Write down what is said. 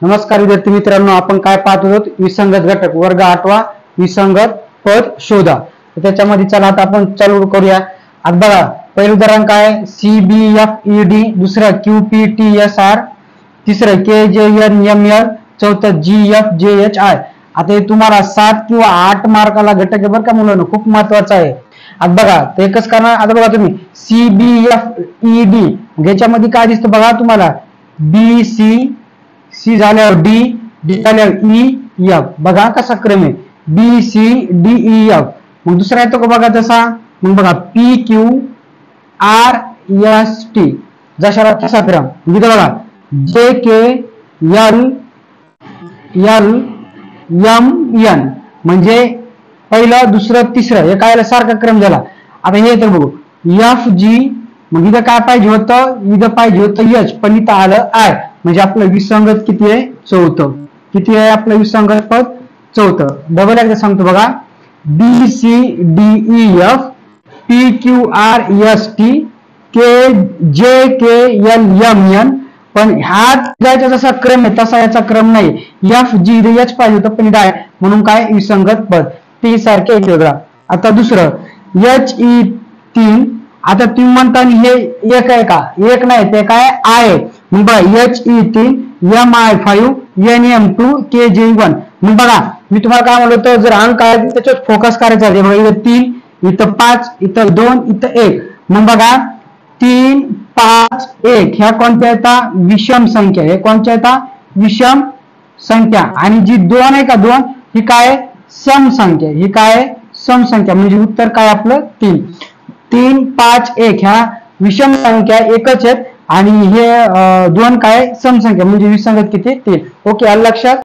नमस्कार विद्यार्थी मित्रांनो, आपण काय पाहत आहोत? विसंगत घटक वर्ग 8वा विसंगत पद शोधा. त्याच्यामध्ये चला आता आपण चालू करूया. आता बघा, पहिलं उदाहरण काय? CBFED, दुसरं QPTSR, तिसरं KJNML, चौथं GFJHI. आता हे तुम्हाला 7 किंवा 8 मार्काला घटक आहे बरं का मुलांनो, खूप महत्वाचं आहे. आता बघा ते एकच करणार. आता बघा तुम्ही CBFED याच्यामध्ये काय दिसतं बघा तुम्हाला, C झाल्यावर D झाल्यावर EF. बघा कसा क्रम आहे, BCDEF. मग दुसरा येतो का बघा तसा, मग बघा PQRST, जशा तसा क्रम. इथं बघा JKLLMN, म्हणजे पहिलं दुसरं तिसरं हे काय सारखा क्रम झाला. आता हे तर बघू FG, मग इथं काय पाहिजे होतं, इथं पाहिजे होतं H, पण इथं आलं I, म्हणजे आपलं विसंगत किती आहे? चौथं. किती आहे आपलं विसंगत पद? चौथं. डबल एकदा सांगतो बघा, BCDEF, PQRST, JKLMN. पण ह्या जायचा जसा क्रम आहे तसा याचा क्रम नाही. FGH पाहिजे होतं पण इथं आहे, म्हणून काय विसंगत पद. T सारखे एक वेगळा. आता दुसरं HE3. आता तुम्ही म्हणता हे एक आहे का? एक नाही, ते काय आहे. मग बघा HE3, MI5, NM2, KJ1. मग बघा मी तुम्हाला काय म्हणलं होतं, जर अंक आहे त्याच्यात फोकस करायचा आहे. बघा इथं 3, इथं 5, इथं 2, इथं 1. मग बघा 3, 5, 1 ह्या कोणत्या येतात? विषम संख्या. हे कोणत्या येतात? विषम संख्या. आणि जी 2 आहे का 2, ही काय? सम संख्या. ही काय? सम संख्या. म्हणजे उत्तर काय आपलं? 3. 3, 5, 1 ह्या विषम संख्या एकच आहेत आणि हे 2 काय? सम संख्या. म्हणजे विसंगत किती? 3. ओके, आलं लक्षात?